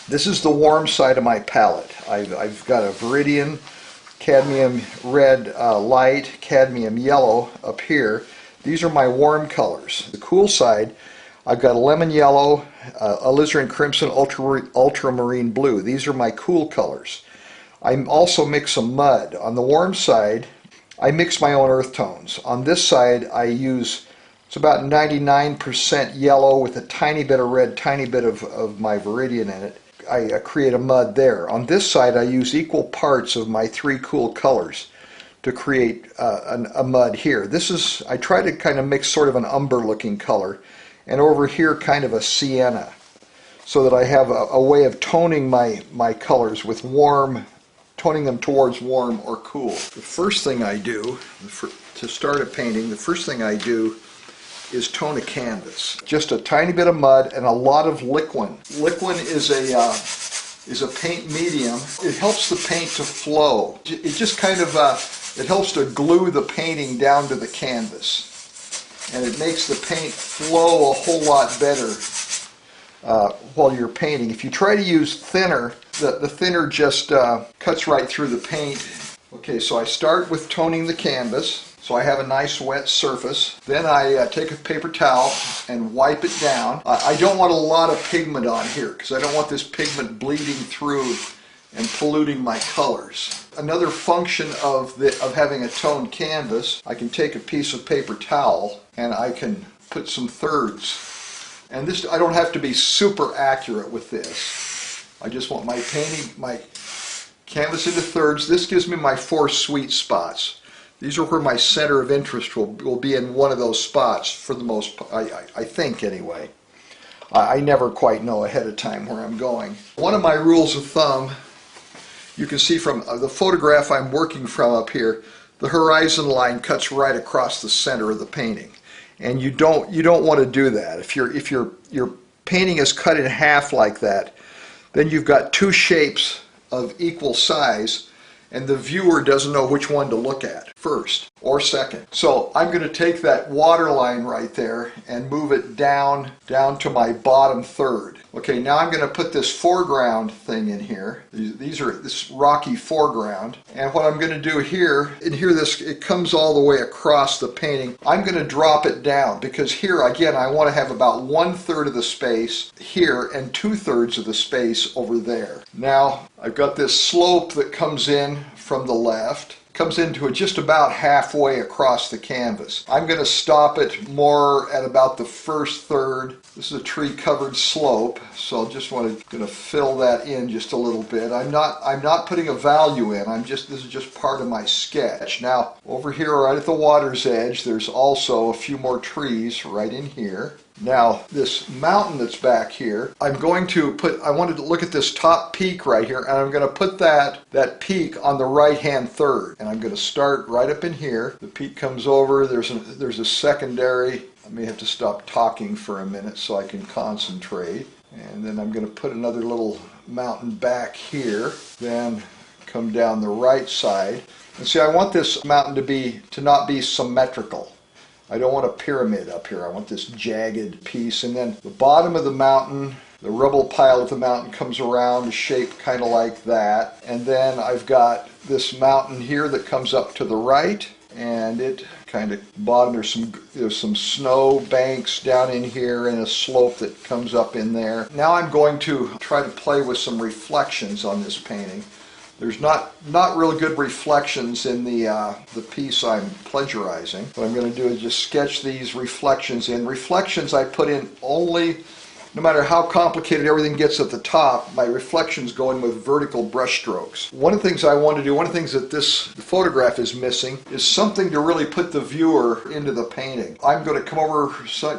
This is the warm side of my palette. I've got a Viridian, cadmium red light, cadmium yellow up here. These are my warm colors. The cool side, I've got a lemon yellow, alizarin crimson, ultramarine blue. These are my cool colors. I also mix some mud. On the warm side, I mix my own earth tones. On this side, I use, it's about 99% yellow with a tiny bit of red, tiny bit of my Viridian in it. I create a mud there. On this side, I use equal parts of my three cool colors to create a mud here. This is, I try to kind of mix sort of an umber looking color, and over here kind of a sienna, so that I have a way of toning my colors with warm, toning them towards warm or cool. The first thing I do, to start a painting, the first thing I do is tone a canvas. Just a tiny bit of mud and a lot of liquid. Liquid is a paint medium. It helps the paint to flow. It just kind of, it helps to glue the painting down to the canvas. And it makes the paint flow a whole lot better while you're painting. If you try to use thinner, the thinner just cuts right through the paint. Okay, so I start with toning the canvas, so I have a nice wet surface. Then I take a paper towel and wipe it down. I don't want a lot of pigment on here because I don't want this pigment bleeding through and polluting my colors. Another function of having a toned canvas, I can take a piece of paper towel and I can put some thirds. And this, I don't have to be super accurate with this. I just want my painting, my canvas into thirds. This gives me my 4 sweet spots. These are where my center of interest will be in one of those spots for the most part, I think anyway. I never quite know ahead of time where I'm going. One of my rules of thumb, you can see from the photograph I'm working from up here, the horizon line cuts right across the center of the painting. And you don't want to do that. If your painting is cut in half like that, then you've got 2 shapes of equal size, and the viewer doesn't know which one to look at first or second. So I'm going to take that water line right there and move it down to my bottom third. Okay, now I'm going to put this foreground thing in here. These are this rocky foreground, and what I'm going to do here, and here it comes all the way across the painting. I'm going to drop it down because here again I want to have about 1/3 of the space here and 2/3 of the space over there. Now I've got this slope that comes in from the left, comes into it just about halfway across the canvas. I'm going to stop it more at about the first third. This is a tree covered slope, so I just going to fill that in just a little bit. I'm not putting a value in. This is just part of my sketch. Now over here right at the water's edge, there's also a few more trees right in here. Now this mountain that's back here, I wanted to look at this top peak right here, and I'm going to put that peak on the right hand third, and I'm going to start right up in here. The peak comes over, there's a secondary. I may have to stop talking for a minute so I can concentrate, and then I'm going to put another little mountain back here, then come down the right side. And see, I want this mountain to not be symmetrical. I don't want a pyramid up here. I want this jagged piece. And then the bottom of the mountain, the rubble pile of the mountain comes around to shape kind of like that. And then I've got this mountain here that comes up to the right, and it kind of bottom, there's some snow banks down in here and a slope that comes up in there. Now I'm going to try to play with some reflections on this painting. There's not real good reflections in the piece I'm plagiarizing. What I'm going to do is just sketch these reflections in. Reflections I put in only, no matter how complicated everything gets at the top, my reflections go in with vertical brush strokes. One of the things I want to do, one of the things that the photograph is missing, is something to really put the viewer into the painting. I'm going to come over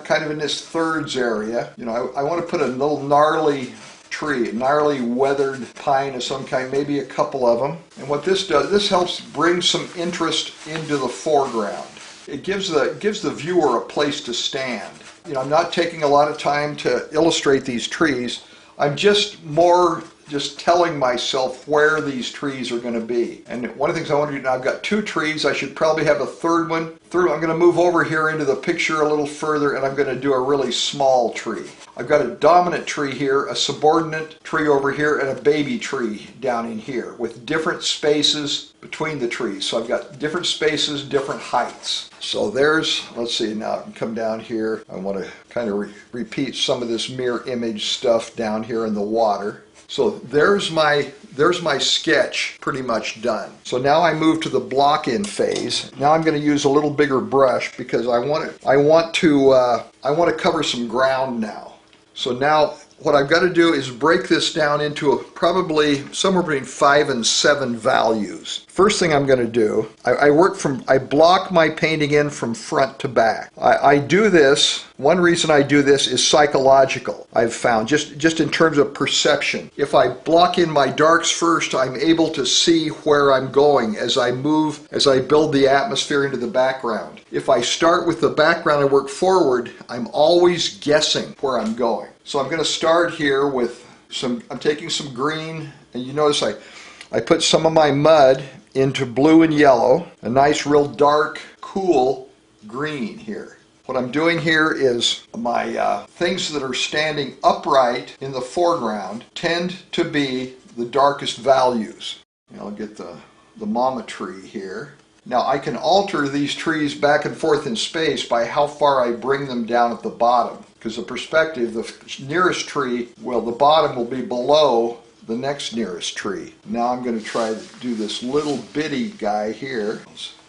kind of in this thirds area. You know, I want to put a little gnarly tree, gnarly weathered pine of some kind, maybe a couple of them. And what this does, this helps bring some interest into the foreground. It gives the viewer a place to stand. You know, I'm not taking a lot of time to illustrate these trees. I'm just more just telling myself where these trees are going to be. And one of the things I want to do now, I've got 2 trees. I should probably have a third one. I'm going to move over here into the picture a little further, and I'm going to do a really small tree. I've got a dominant tree here, a subordinate tree over here, and a baby tree down in here with different spaces between the trees. So I've got different spaces, different heights. So there's, let's see, now I can come down here. I want to kind of repeat some of this mirror image stuff down here in the water. So there's my sketch pretty much done. So now I move to the block-in phase. Now I'm going to use a little bigger brush because I want to cover some ground now. So now what I've got to do is break this down into probably somewhere between 5 and 7 values. First thing I'm going to do, I block my painting in from front to back. I do this, one reason I do this is psychological, I've found, just in terms of perception. If I block in my darks first, I'm able to see where I'm going as I move, as I build the atmosphere into the background. If I start with the background and work forward, I'm always guessing where I'm going. So I'm going to start here with I'm taking some green, and you notice I put some of my mud into blue and yellow, a nice real dark, cool green here. What I'm doing here is my things that are standing upright in the foreground tend to be the darkest values. I'll get the mama tree here. Now I can alter these trees back and forth in space by how far I bring them down at the bottom. Because the perspective, the nearest tree, well, the bottom will be below the next nearest tree. Now I'm going to try to do this little bitty guy here.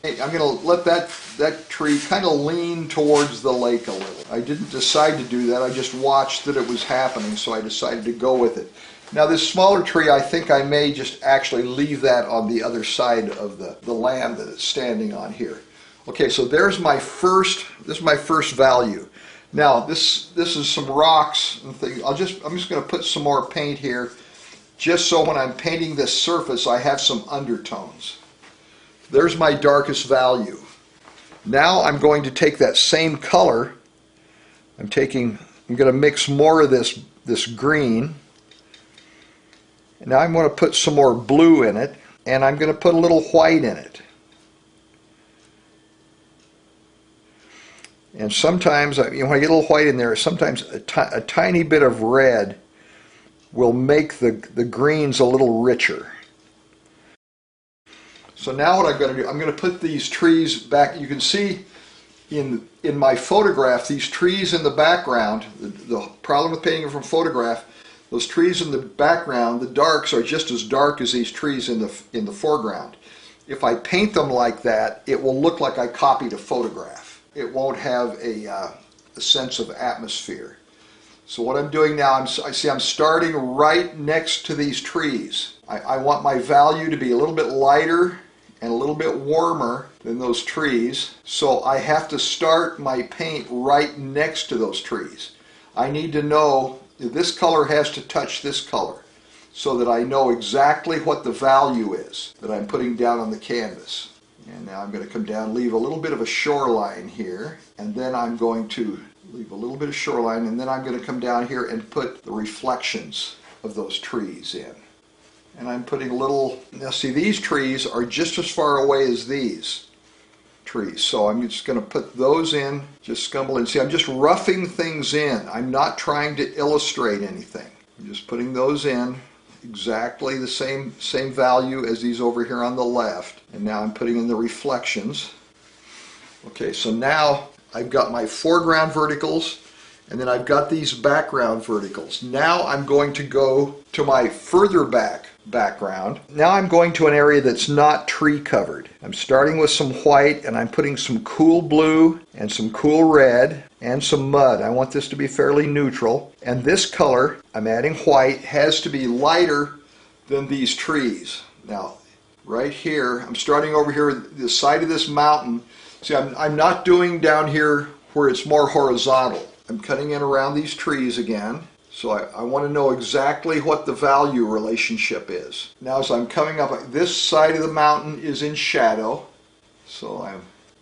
I'm going to let that tree kind of lean towards the lake a little. I didn't decide to do that, I just watched that it was happening, so I decided to go with it. Now this smaller tree, I think I may just actually leave that on the other side of the land that it's standing on here. Okay, so there's my first, this is my first value. Now this is some rocks and things. I'm just going to put some more paint here, just so when I'm painting this surface I have some undertones. There's my darkest value. Now I'm going to take that same color. I'm going to mix more of this green. And now I'm going to put some more blue in it, and I'm going to put a little white in it. And sometimes, when I get a little white in there, sometimes a tiny bit of red will make the greens a little richer. So now what I'm going to do, I'm going to put these trees back. You can see in my photograph, these trees in the background, the problem with painting from photograph, those trees in the background, the darks are just as dark as these trees in the foreground. If I paint them like that, it will look like I copied a photograph. It won't have a sense of atmosphere. So what I'm doing now, I'm starting right next to these trees. I want my value to be a little bit lighter and a little bit warmer than those trees. So I have to start my paint right next to those trees. I need to know this color has to touch this color so that I know exactly what the value is that I'm putting down on the canvas. And now I'm going to come down, leave a little bit of a shoreline here, and then I'm going to leave a little bit of shoreline, and then I'm going to come down here and put the reflections of those trees in. And I'm putting a little, now see, these trees are just as far away as these trees, so I'm just going to put those in, just scumble in. See, I'm just roughing things in. I'm not trying to illustrate anything. I'm just putting those in exactly the same value as these over here on the left. And now I'm putting in the reflections. Okay, so now I've got my foreground verticals, and then I've got these background verticals. Now I'm going to go to my further background. Now I'm going to an area that's not tree covered. I'm starting with some white, and I'm putting some cool blue and some cool red and some mud. I want this to be fairly neutral. And this color, I'm adding white, has to be lighter than these trees. Now, right here, I'm starting over here, the side of this mountain. See, I'm not doing down here where it's more horizontal. I'm cutting in around these trees again. So I want to know exactly what the value relationship is. Now as I'm coming up, this side of the mountain is in shadow. So I'm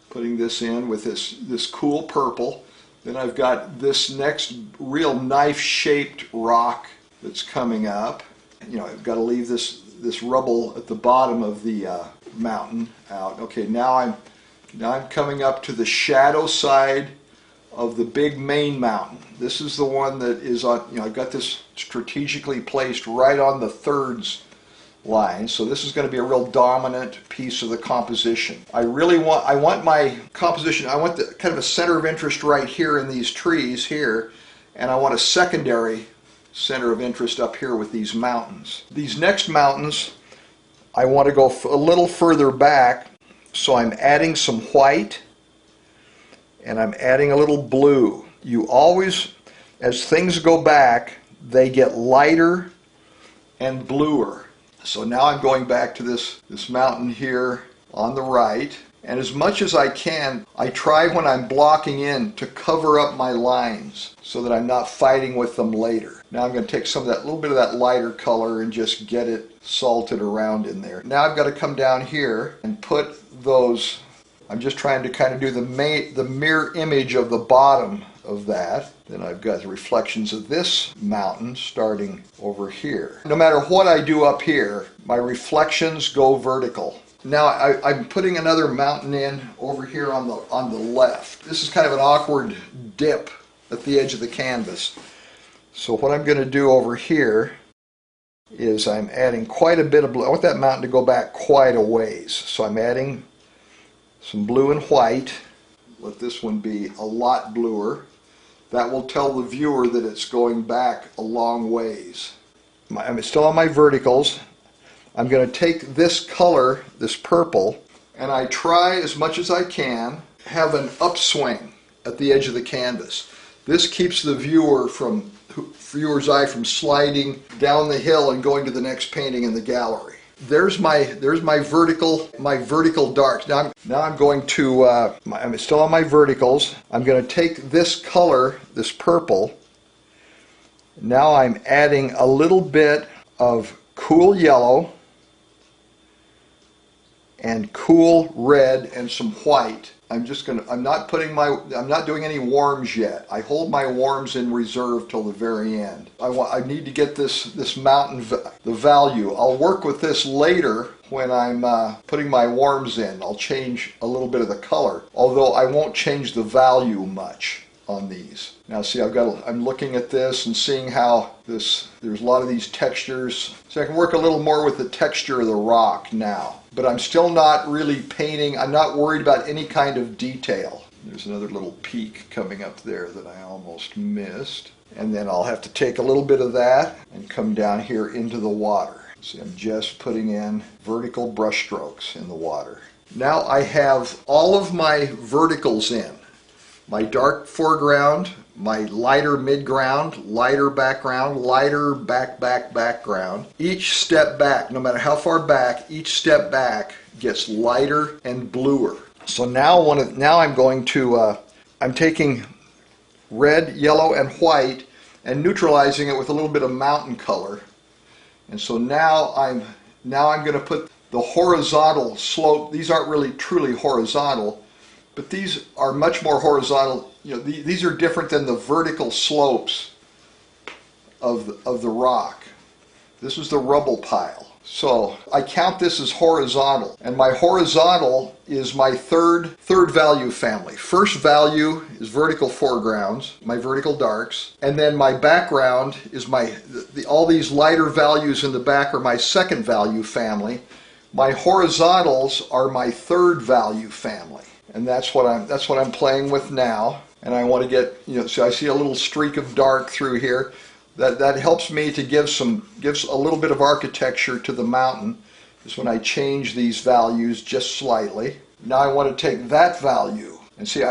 putting this in with this cool purple. Then I've got this next real knife-shaped rock that's coming up. You know, I've got to leave this rubble at the bottom of the mountain out. Okay, now I'm coming up to the shadow side of the big main mountain. This is the one that is on, you know, I've got this strategically placed right on the thirds line, so this is going to be a real dominant piece of the composition. I want my composition, I want the kind of a center of interest right here in these trees here, and I want a secondary center of interest up here with these mountains. These next mountains, I want to go a little further back, so I'm adding some white and I'm adding a little blue. You always, as things go back, they get lighter and bluer. So now I'm going back to this mountain here on the right, and as much as I can, I try when I'm blocking in to cover up my lines so that I'm not fighting with them later. Now I'm going to take some of that, little bit of that lighter color and just get it salted around in there. Now I've got to come down here and put those, I'm just trying to kind of do the mirror image of the bottom of that. Then I've got the reflections of this mountain starting over here. No matter what I do up here, my reflections go vertical. Now I'm putting another mountain in over here on the left. This is kind of an awkward dip at the edge of the canvas. So what I'm going to do over here is I'm adding quite a bit of blue. I want that mountain to go back quite a ways. So I'm adding some blue and white. Let this one be a lot bluer. That will tell the viewer that it's going back a long ways. I'm still on my verticals. I'm going to take this color, this purple, and I try as much as I can have an upswing at the edge of the canvas. This keeps the viewer's eye from sliding down the hill and going to the next painting in the gallery. There's my vertical darks. Now I'm going to I'm still on my verticals. I'm going to take this color, this purple. Now I'm adding a little bit of cool yellow and cool red and some white. I'm not doing any warms yet. I hold my warms in reserve till the very end. I need to get this mountain, the value. I'll work with this later when I'm putting my warms in. I'll change a little bit of the color, although I won't change the value much on these. Now see, I'm looking at this and seeing how there's a lot of these textures. So I can work a little more with the texture of the rock now. But I'm still not really painting, I'm not worried about any kind of detail. There's another little peak coming up there that I almost missed. And then I'll have to take a little bit of that and come down here into the water. See, I'm just putting in vertical brush strokes in the water. Now I have all of my verticals in. My dark foreground, my lighter midground, lighter background, lighter background. Each step back, no matter how far back, each step back gets lighter and bluer. So now I'm going to, I'm taking red, yellow, and white and neutralizing it with a little bit of mountain color. And so now I'm going to put the horizontal slope. These aren't really truly horizontal, but these are much more horizontal. You know, these are different than the vertical slopes of the rock. This is the rubble pile. So I count this as horizontal, and my horizontal is my third value family. First value is vertical foregrounds, my vertical darks, and then my background is all these lighter values in the back are my second value family. My horizontals are my third value family. And that's what I'm playing with now. And I want to get, you know, so I see a little streak of dark through here. That helps me to gives a little bit of architecture to the mountain. Is when I change these values just slightly. Now I want to take that value and see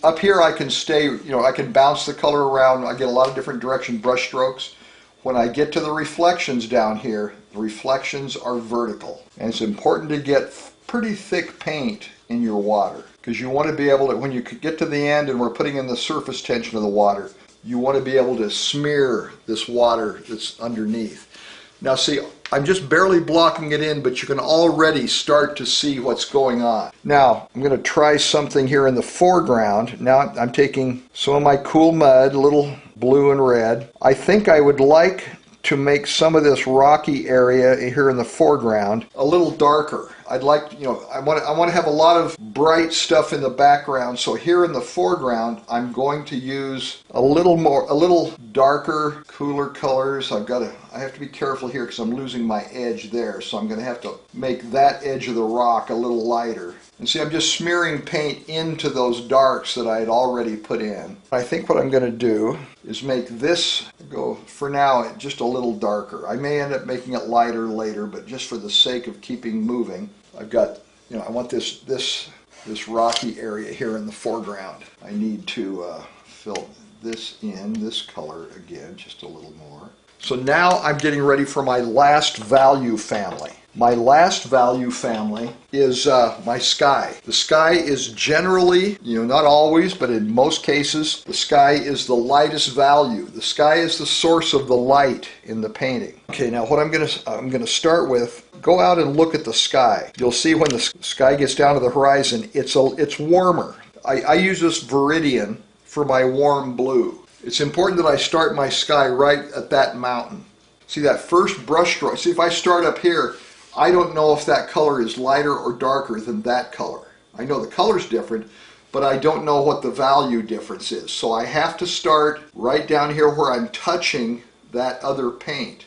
up here I can stay, you know, I can bounce the color around. I get a lot of different direction brush strokes. When I get to the reflections down here, the reflections are vertical. And it's important to get pretty thick paint in your water, because you want to be able to, when you get to the end and we're putting in the surface tension of the water, you want to be able to smear this water that's underneath. Now see, I'm just barely blocking it in, but you can already start to see what's going on. Now, I'm going to try something here in the foreground. Now I'm taking some of my cool mud, a little blue and red. I think I would like to make some of this rocky area here in the foreground a little darker. I'd like, I want to have a lot of bright stuff in the background. So here in the foreground, I'm going to use a little darker, cooler colors. I have to be careful here because I'm losing my edge there. So I'm going to have to make that edge of the rock a little lighter. And see, I'm just smearing paint into those darks that I had already put in. I think what I'm going to do is make this go, for now, just a little darker. I may end up making it lighter later, but just for the sake of keeping moving, I've got, I want this rocky area here in the foreground. I need to fill this in, this color again, just a little more. So now I'm getting ready for my last value family. My last value family is my sky. The sky is generally, not always, but in most cases, the sky is the lightest value. The sky is the source of the light in the painting. Okay, now what I'm going to start with, go out and look at the sky. You'll see when the sky gets down to the horizon, it's warmer. I use this Viridian for my warm blue. It's important that I start my sky right at that mountain. See that first brush stroke? See, if I start up here, I don't know if that color is lighter or darker than that color. I know the color's different, but I don't know what the value difference is. So I have to start right down here where I'm touching that other paint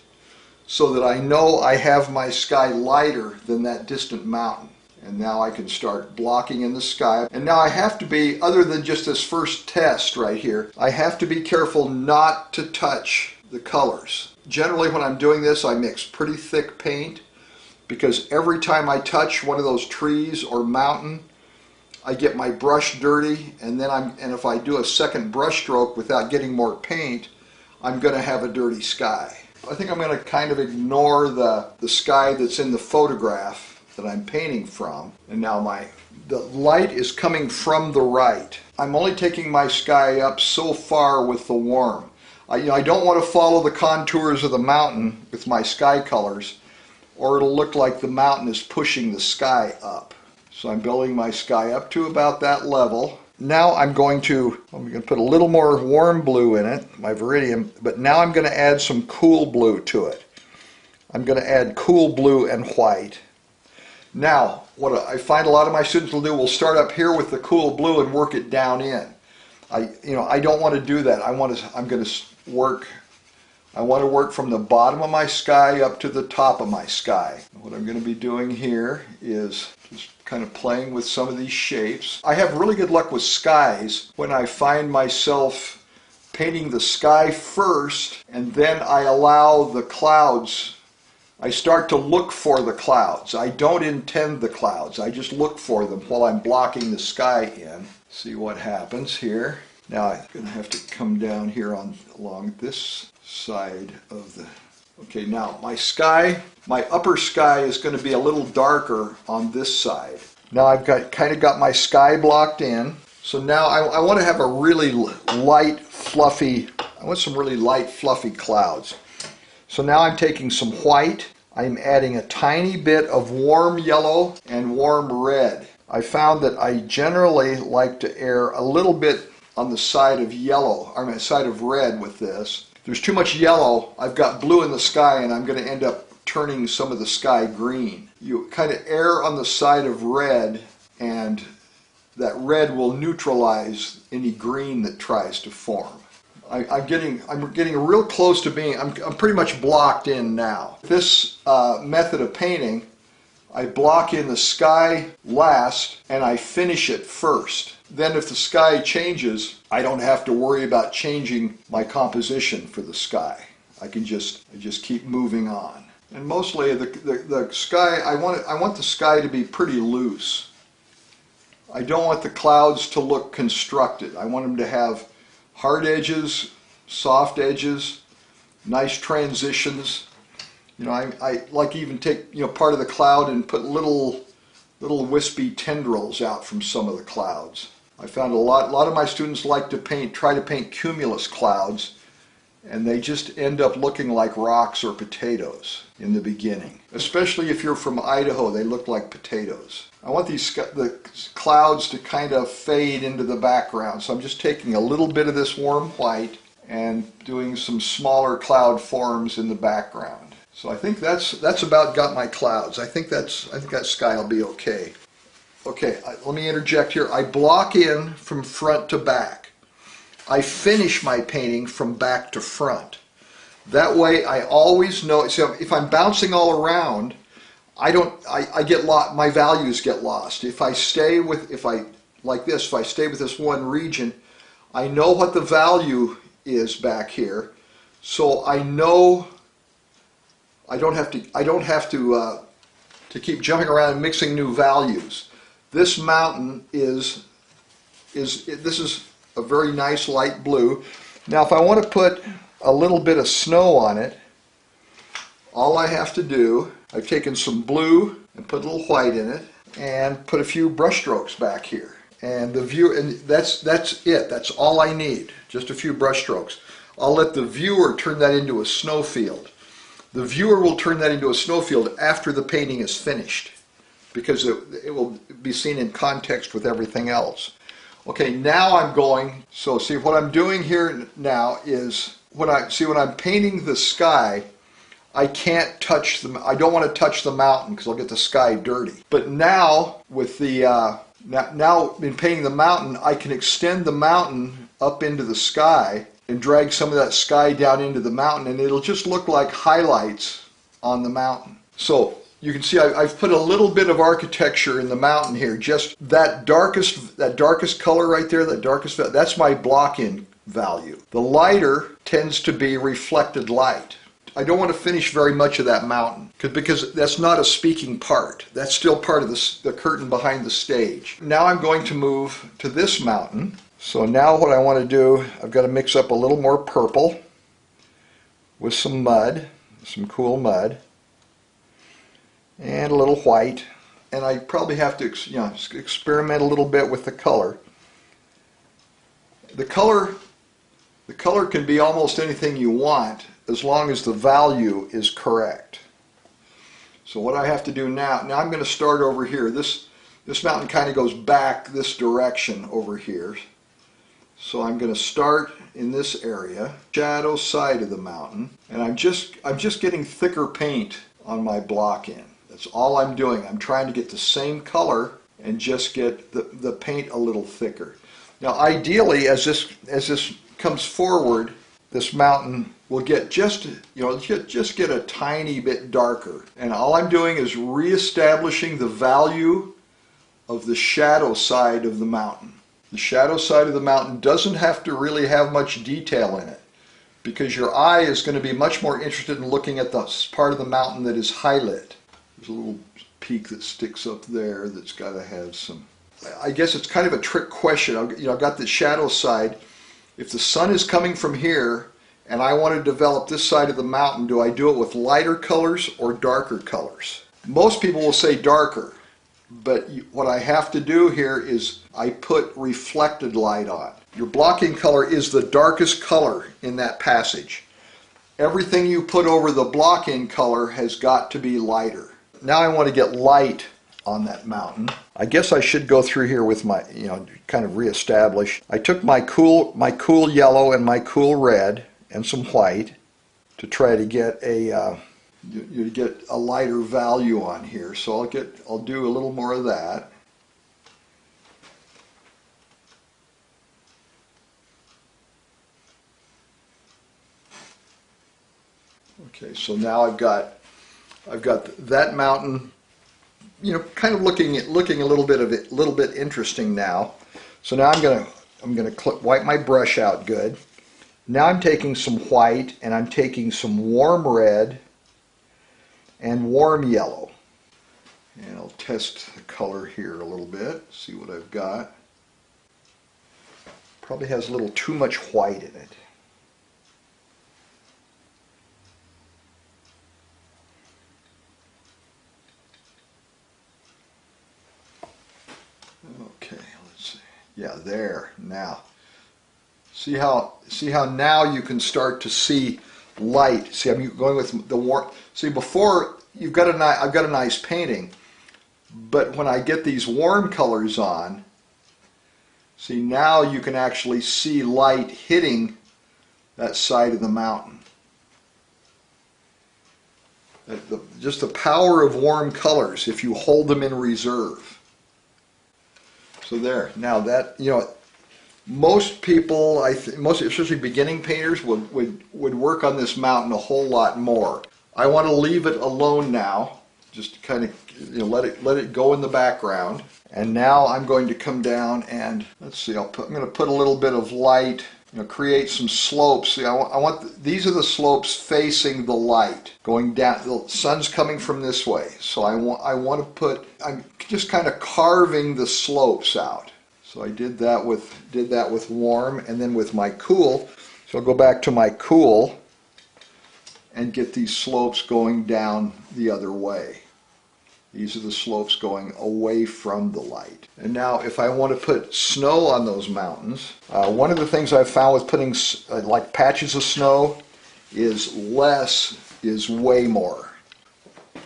so that I know I have my sky lighter than that distant mountain. And now I can start blocking in the sky. And now I have to be, other than just this first test right here, I have to be careful not to touch the colors. Generally when I'm doing this, I mix pretty thick paint, because every time I touch one of those trees or mountain, I get my brush dirty, and if I do a second brush stroke without getting more paint, I'm going to have a dirty sky. I think I'm going to kind of ignore the sky that's in the photograph that I'm painting from, and now the light is coming from the right. I'm only taking my sky up so far with the warm. I don't want to follow the contours of the mountain with my sky colors, or it'll look like the mountain is pushing the sky up. So I'm building my sky up to about that level. Now I'm going to put a little more warm blue in it, my Viridian, but now I'm going to add some cool blue to it. I'm going to add cool blue and white. Now, what I find a lot of my students will do, will start up here with the cool blue and work it down in. I don't want to do that. I want to work from the bottom of my sky up to the top of my sky. What I'm going to be doing here is just kind of playing with some of these shapes. I have really good luck with skies when I find myself painting the sky first, and then I allow the clouds. I start to look for the clouds. I don't intend the clouds. I just look for them while I'm blocking the sky in. See what happens here. Now I'm going to have to come down here along this side of the... Okay, now my upper sky is going to be a little darker on this side. Now I've kind of got my sky blocked in. So now I want to have a really light, fluffy, I want some really light, fluffy clouds. So now I'm taking some white, I'm adding a tiny bit of warm yellow and warm red. I found that I generally like to err a little bit on the side of yellow, or my side of red with this. If there's too much yellow, I've got blue in the sky and I'm going to end up turning some of the sky green. You kind of err on the side of red, and that red will neutralize any green that tries to form. I'm getting real close to being, I'm pretty much blocked in now. This method of painting, I block in the sky last and I finish it first. Then if the sky changes, I don't have to worry about changing my composition for the sky. I just keep moving on. And mostly the sky, I want the sky to be pretty loose. I don't want the clouds to look constructed. I want them to have hard edges, soft edges, nice transitions. I like to even take part of the cloud and put little wispy tendrils out from some of the clouds. I found a lot of my students like to try to paint cumulus clouds, and they just end up looking like rocks or potatoes in the beginning. Especially if you're from Idaho, they look like potatoes. I want the clouds to kind of fade into the background, so I'm just taking a little bit of this warm white, and doing some smaller cloud forms in the background. So I think that's about got my clouds. I think that sky will be okay. Okay, let me interject here. I block in from front to back. I finish my painting from back to front. That way I always know, so if I'm bouncing all around, I get lost, my values get lost. If I stay with this one region, I know what the value is back here, so I know I don't have to keep jumping around and mixing new values. This mountain this is a very nice light blue. Now if I want to put a little bit of snow on it, all I have to do, I've taken some blue and put a little white in it and put a few brush strokes back here. And the view, and that's it. That's all I need. Just a few brush strokes. I'll let the viewer turn that into a snowfield. The viewer will turn that into a snowfield after the painting is finished, because it will be seen in context with everything else. Okay, now I'm going, so see what I'm doing here now is, when I'm painting the sky, I can't touch I don't want to touch the mountain because I'll get the sky dirty. But now with now in painting the mountain, I can extend the mountain up into the sky and drag some of that sky down into the mountain, and it'll just look like highlights on the mountain. So you can see I've put a little bit of architecture in the mountain here. Just that darkest color right there, that's my block-in value. The lighter tends to be reflected light. I don't want to finish very much of that mountain because that's not a speaking part. That's still part of the curtain behind the stage. Now I'm going to move to this mountain. So now what I want to do, I've got to mix up a little more purple with some mud, some cool mud, and a little white. And I probably have to experiment a little bit with the color. The color can be almost anything you want, as long as the value is correct. So what I have to do now I'm going to start over here. This mountain kind of goes back this direction over here. So I'm going to start in this area, shadow side of the mountain, and I'm just getting thicker paint on my block in. That's all I'm doing. I'm trying to get the same color and just get the paint a little thicker. Now ideally, as this comes forward, this mountain will get just get a tiny bit darker. And all I'm doing is reestablishing the value of the shadow side of the mountain. The shadow side of the mountain doesn't have to really have much detail in it, because your eye is going to be much more interested in looking at the part of the mountain that is highlit. There's a little peak that sticks up there that's got to have some, I guess it's kind of a trick question. I've got the shadow side. If the sun is coming from here and I want to develop this side of the mountain, do I do it with lighter colors or darker colors? Most people will say darker, but what I have to do here is I put reflected light on. Your blocking color is the darkest color in that passage. Everything you put over the block-in color has got to be lighter. Now I want to get light on that mountain. I guess I should go through here with my, kind of reestablish. I took my cool yellow and my cool red and some white to try to get a lighter value on here. So I'll do a little more of that. Okay, so now I've got that mountain, kind of looking a little bit interesting now. So now I'm gonna wipe my brush out good. Now I'm taking some white and I'm taking some warm red and warm yellow, and I'll test the color here a little bit, see what I've got. Probably has a little too much white in it. Okay, let's see. Yeah, there. Now, see how now you can start to see light. See, I'm going with the warm. See, before I've got a nice painting, but when I get these warm colors on, see, now you can actually see light hitting that side of the mountain. Just the power of warm colors if you hold them in reserve. So there. Now that, most people, most especially beginning painters, would work on this mountain a whole lot more. I want to leave it alone now, just kind of let it go in the background. And now I'm going to come down and let's see. I'm going to put a little bit of light. Create some slopes. See, I want these are the slopes facing the light, going down. The sun's coming from this way, so I want to put. I'm just kind of carving the slopes out. So I did that with warm, and then with my cool. So I'll go back to my cool and get these slopes going down the other way. These are the slopes going away from the light. And now if I want to put snow on those mountains, one of the things I've found with putting like patches of snow is less is way more.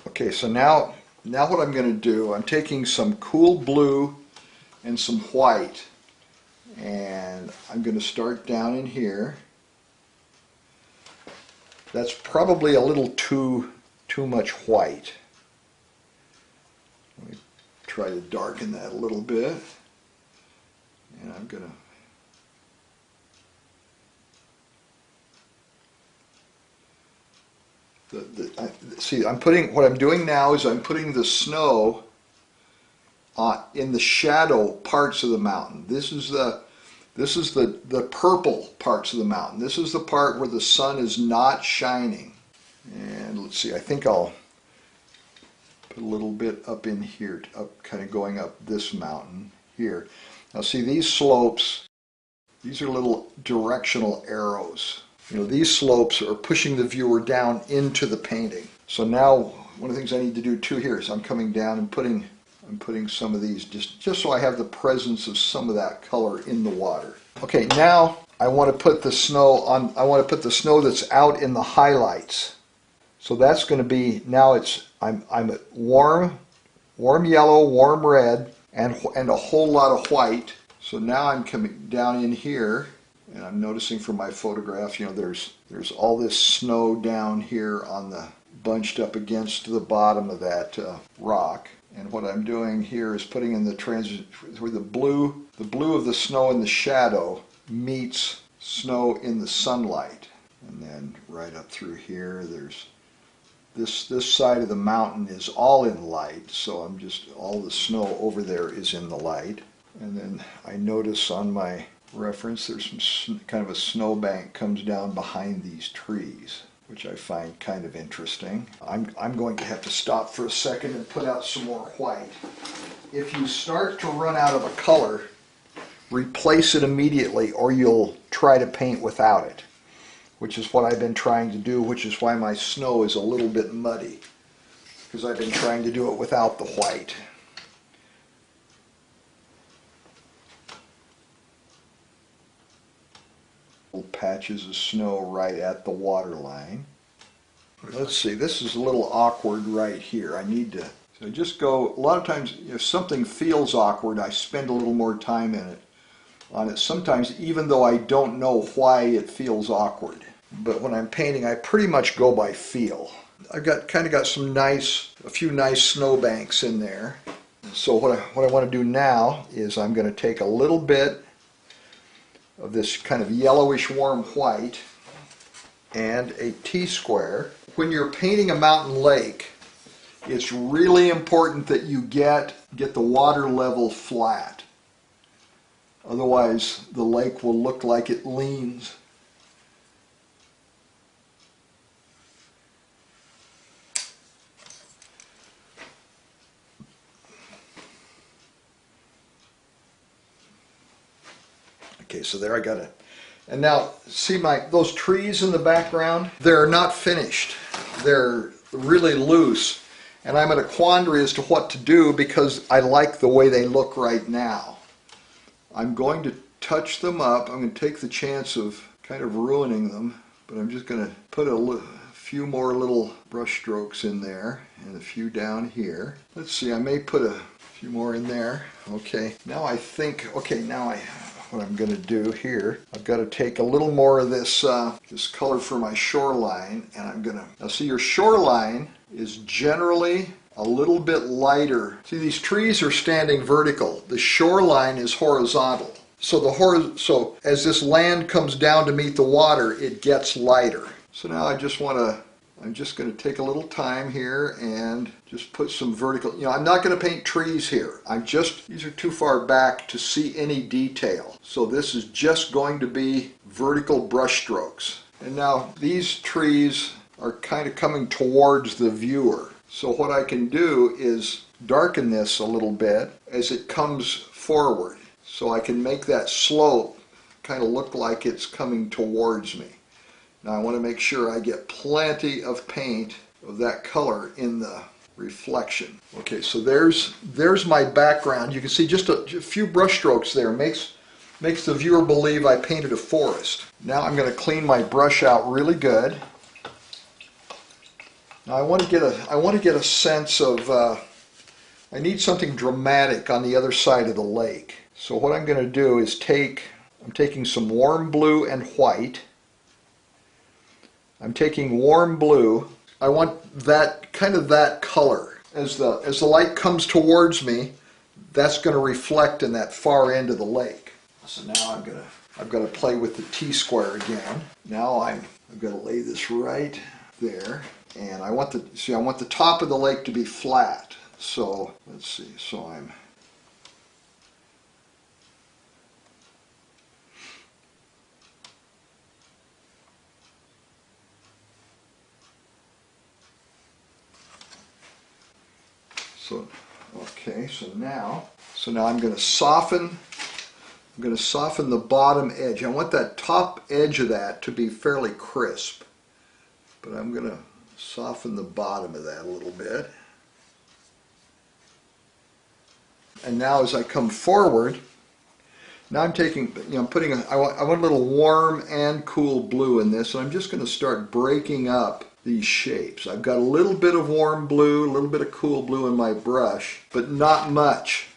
Okay, so now what I'm going to do, I'm taking some cool blue and some white, and I'm going to start down in here. That's probably a little too much white. Let me try to darken that a little bit, and I'm going to see. What I'm doing now is I'm putting the snow in the shadow parts of the mountain. This is the purple parts of the mountain. This is the part where the sun is not shining. And let's see. I think I'll put a little bit up in here, kind of going up this mountain here. Now see, these slopes, these are little directional arrows. These slopes are pushing the viewer down into the painting. So now one of the things I need to do too here is I'm coming down and I'm putting some of these just so I have the presence of some of that color in the water. Okay, now I want to put the snow on. I want to put the snow that's out in the highlights. So that's going to be, now I'm at warm yellow, warm red, and a whole lot of white. So now I'm coming down in here, and I'm noticing from my photograph, there's all this snow down here on the bunched up against the bottom of that rock. And what I'm doing here is putting in the transition where the blue of the snow in the shadow meets snow in the sunlight. And then right up through here, there's this side of the mountain is all in light, so all the snow over there is in the light. And then I notice on my reference there's some kind of a snowbank comes down behind these trees, which I find kind of interesting. I'm going to have to stop for a second and put out some more white. If you start to run out of a color, replace it immediately or you'll try to paint without it, which is what I've been trying to do, which is why my snow is a little bit muddy, because I've been trying to do it without the white. Patches of snow right at the water line. Let's see, this is a little awkward right here. I need to, so just go, a lot of times if something feels awkward, I spend a little more time on it sometimes, even though I don't know why it feels awkward. But when I'm painting, I pretty much go by feel. I've got a few nice snowbanks in there. So what I want to do now is I'm going to take a little bit of this kind of yellowish warm white and a T-square. When you're painting a mountain lake, it's really important that you get the water level flat. Otherwise, the lake will look like it leans. Okay, so there I got it. And now, see those trees in the background? They're not finished. They're really loose. And I'm at a quandary as to what to do because I like the way they look right now. I'm going to touch them up. I'm going to take the chance of kind of ruining them, but I'm just going to put a few more little brush strokes in there and a few down here. Let's see, I may put a few more in there. Okay, now I think, okay, now what I'm going to do here, I've got to take a little more of this this color for my shoreline, and I'm going to, now see, your shoreline is generally a little bit lighter. See, these trees are standing vertical. The shoreline is horizontal. So as this land comes down to meet the water, it gets lighter. So now I'm just going to take a little time here and just put some vertical, I'm not going to paint trees here. These are too far back to see any detail. So this is just going to be vertical brush strokes. And now these trees are kind of coming towards the viewer. So what I can do is darken this a little bit as it comes forward. So I can make that slope kind of look like it's coming towards me. Now I want to make sure I get plenty of paint of that color in the reflection. Okay, so there's my background. You can see just a few brush strokes there makes the viewer believe I painted a forest. Now I'm going to clean my brush out really good. Now I want to get a sense of I need something dramatic on the other side of the lake. So what I'm going to do is I'm taking some warm blue and white. I'm taking warm blue. I want that kind of that color. As the light comes towards me, that's going to reflect in that far end of the lake. So now I've got to play with the T-square again. Now I've got to lay this right there, and I want the top of the lake to be flat. So let's see. So okay, so now I'm going to soften the bottom edge. I want that top edge of that to be fairly crisp, but I'm going to soften the bottom of that a little bit. And now as I come forward, now I'm taking, I want a little warm and cool blue in this, and I'm just going to start breaking up these shapes. I've got a little bit of warm blue, a little bit of cool blue in my brush, but not much.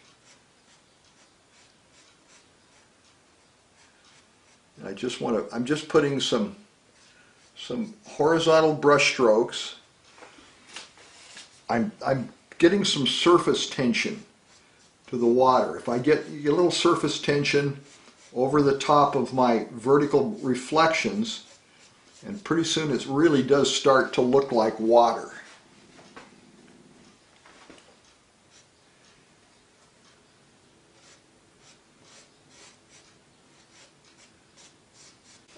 And I'm just putting some horizontal brush strokes. I'm getting some surface tension to the water. If I get a little surface tension over the top of my vertical reflections, and pretty soon it really does start to look like water.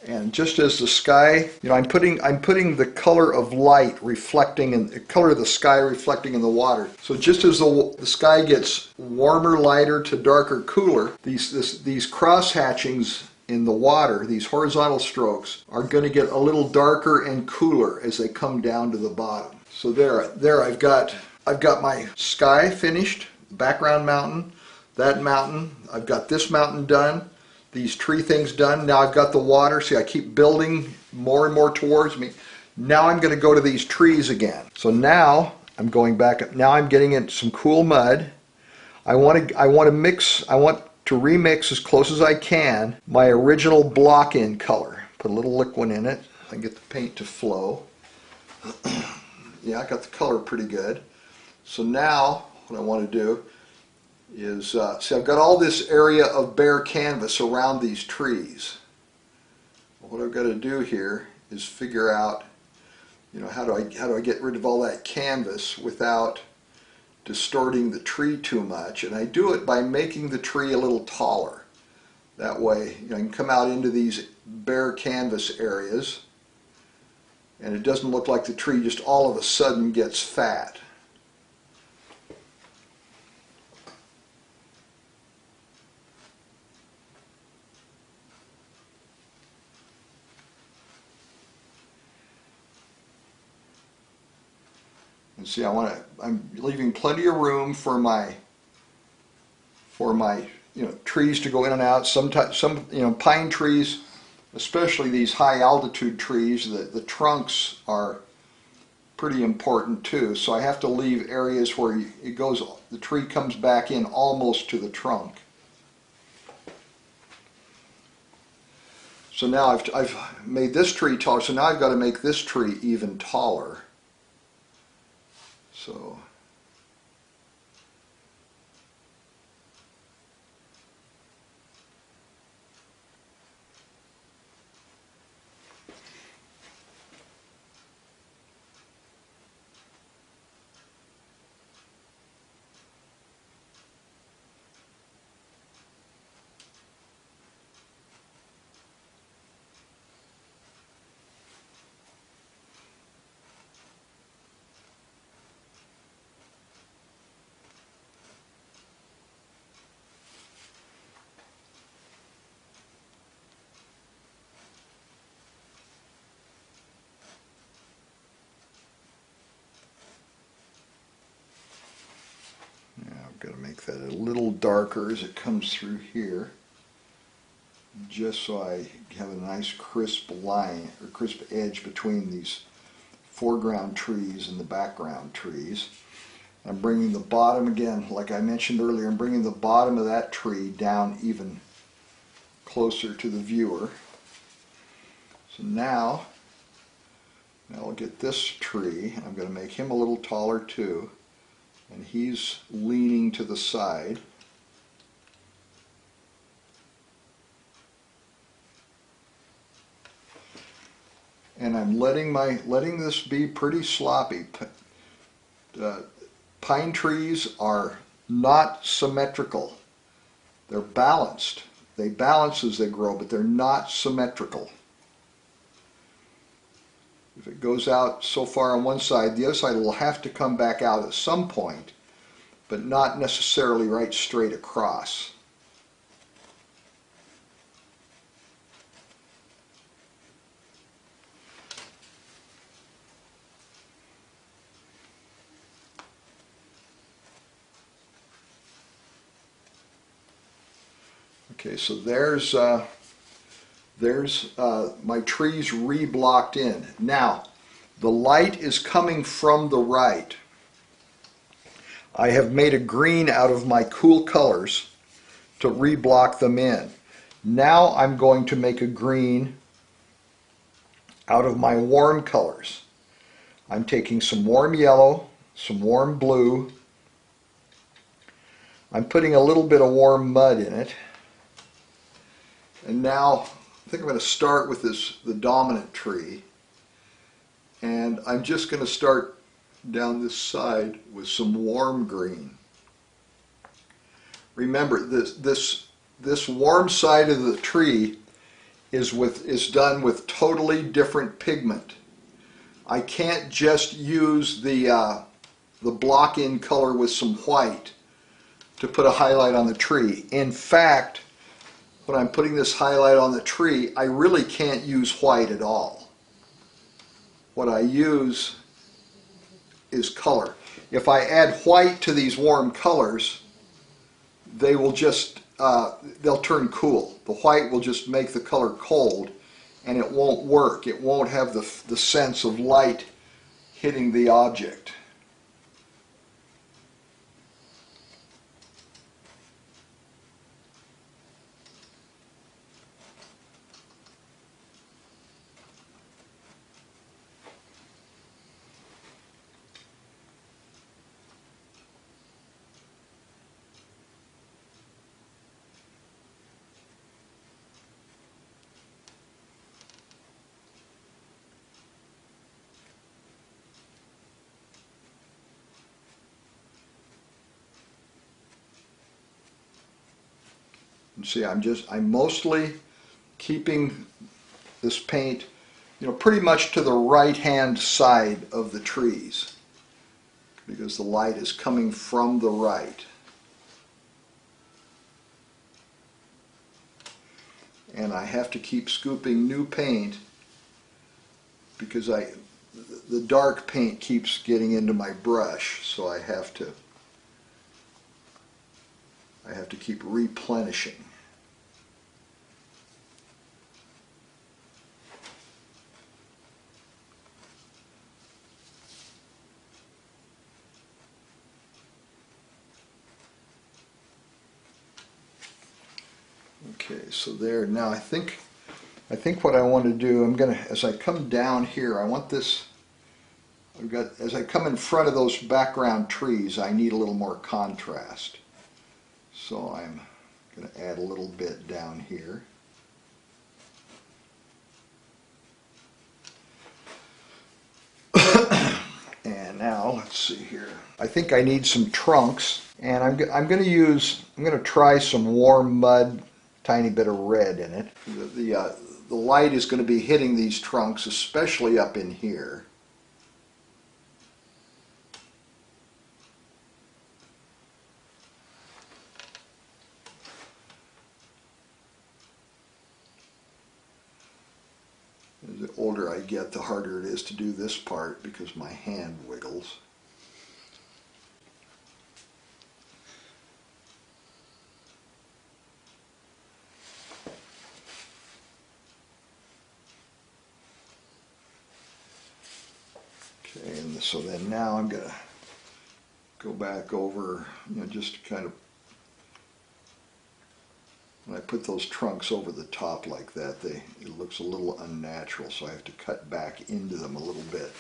And just as the sky, I'm putting the color of light reflecting in the color of the sky reflecting in the water. So just as the sky gets warmer, lighter to darker, cooler, these cross hatchings in the water, these horizontal strokes, are going to get a little darker and cooler as they come down to the bottom. So there I've got my sky finished, background mountain, that mountain, I've got this mountain done, these tree things done. Now I've got the water. See, I keep building more and more towards me. Now I'm going to go to these trees again. So now I'm going back. Now I'm getting in some cool mud. I want to remix as close as I can my original block-in color. Put a little liquid in it. I get the paint to flow. Yeah, I got the color pretty good. So now what I want to do is, see, I've got all this area of bare canvas around these trees. What I've got to do here is figure out, how do I get rid of all that canvas without distorting the tree too much? And I do it by making the tree a little taller. That way, I can come out into these bare canvas areas, and it doesn't look like the tree just all of a sudden gets fat. And see, I'm leaving plenty of room for my trees to go in and out. Some pine trees, especially these high altitude trees, the trunks are pretty important too. So I have to leave areas where the tree comes back in almost to the trunk. So now I've made this tree taller, so now I've got to make this tree even taller. So I've got to make that a little darker as it comes through here, just so I have a nice crisp line or crisp edge between these foreground trees and the background trees. I'm bringing the bottom again, like I mentioned earlier, I'm bringing the bottom of that tree down even closer to the viewer. So now I'll get this tree, I'm going to make him a little taller too, and he's leaning to the side. And I'm letting this be pretty sloppy. Pine trees are not symmetrical. They're balanced. They balance as they grow, but they're not symmetrical. If it goes out so far on one side, the other side will have to come back out at some point, but not necessarily right straight across. Okay, so there's my trees re-blocked in. Now, the light is coming from the right. I have made a green out of my cool colors to re-block them in. Now I'm going to make a green out of my warm colors. I'm taking some warm yellow, some warm blue. I'm putting a little bit of warm mud in it. And now I think I'm going to start with the dominant tree, and I'm just going to start down this side with some warm green. Remember, this warm side of the tree is done with totally different pigment. I can't just use the block-in color with some white to put a highlight on the tree. In fact, when I'm putting this highlight on the tree, I really can't use white at all. What I use is color. If I add white to these warm colors, they will just, they'll turn cool. The white will just make the color cold, and it won't work. It won't have the sense of light hitting the object. And see, I'm mostly keeping this paint, pretty much to the right-hand side of the trees, because the light is coming from the right. And I have to keep scooping new paint because the dark paint keeps getting into my brush, so I have to keep replenishing. Okay, so there, now I think I think what I want to do, as I come down here, I want this, as I come in front of those background trees, I need a little more contrast. So I'm going to add a little bit down here. And now, let's see here. I think I need some trunks, and I'm going to try some warm mud, tiny bit of red in it. The light is going to be hitting these trunks, especially up in here. The older I get, the harder it is to do this part because my hand wiggles. Okay, and so then now I'm going to go back over, just kind of, when I put those trunks over the top like that, it looks a little unnatural, so I have to cut back into them a little bit.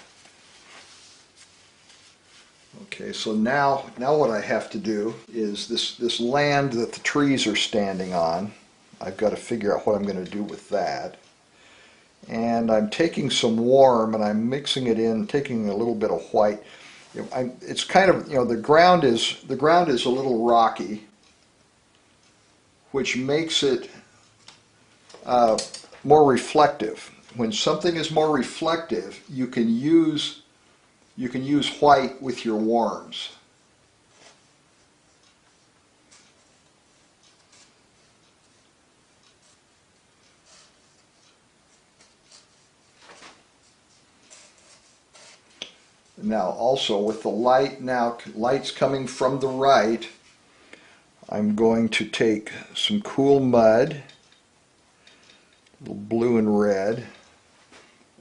Okay, so now what I have to do is this land that the trees are standing on, I've got to figure out what I'm going to do with that. And I'm taking some warm and I'm mixing it in, taking a little bit of white. It's kind of, the ground is a little rocky, which makes it more reflective. When something is more reflective, you can use white with your warms. Now also with the light, light's coming from the right, I'm going to take some cool mud, a little blue and red,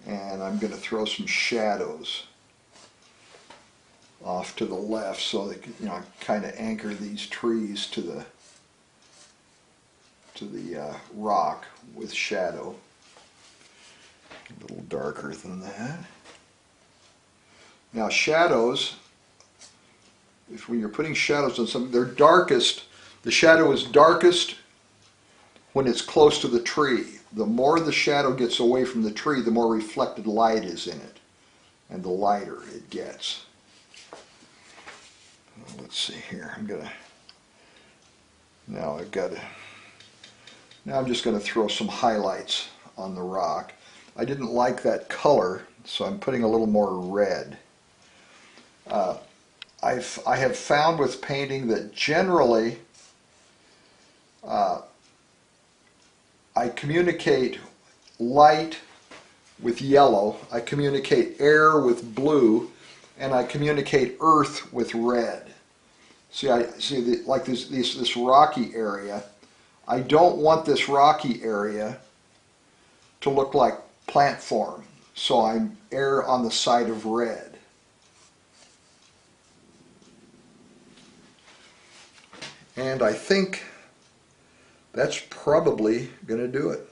and I'm going to throw some shadows off to the left so that kind of anchor these trees to the rock with shadow. A little darker than that. Now shadows, when you're putting shadows on something, they're darkest. The shadow is darkest when it's close to the tree. The more the shadow gets away from the tree, the more reflected light is in it, and the lighter it gets. Let's see here. Now I'm just going to throw some highlights on the rock. I didn't like that color, so I'm putting a little more red. I have found with painting that generally I communicate light with yellow, I communicate air with blue, and I communicate earth with red. See, like this rocky area. I don't want this rocky area to look like plant form, so I err on the side of red. And I think that's probably going to do it.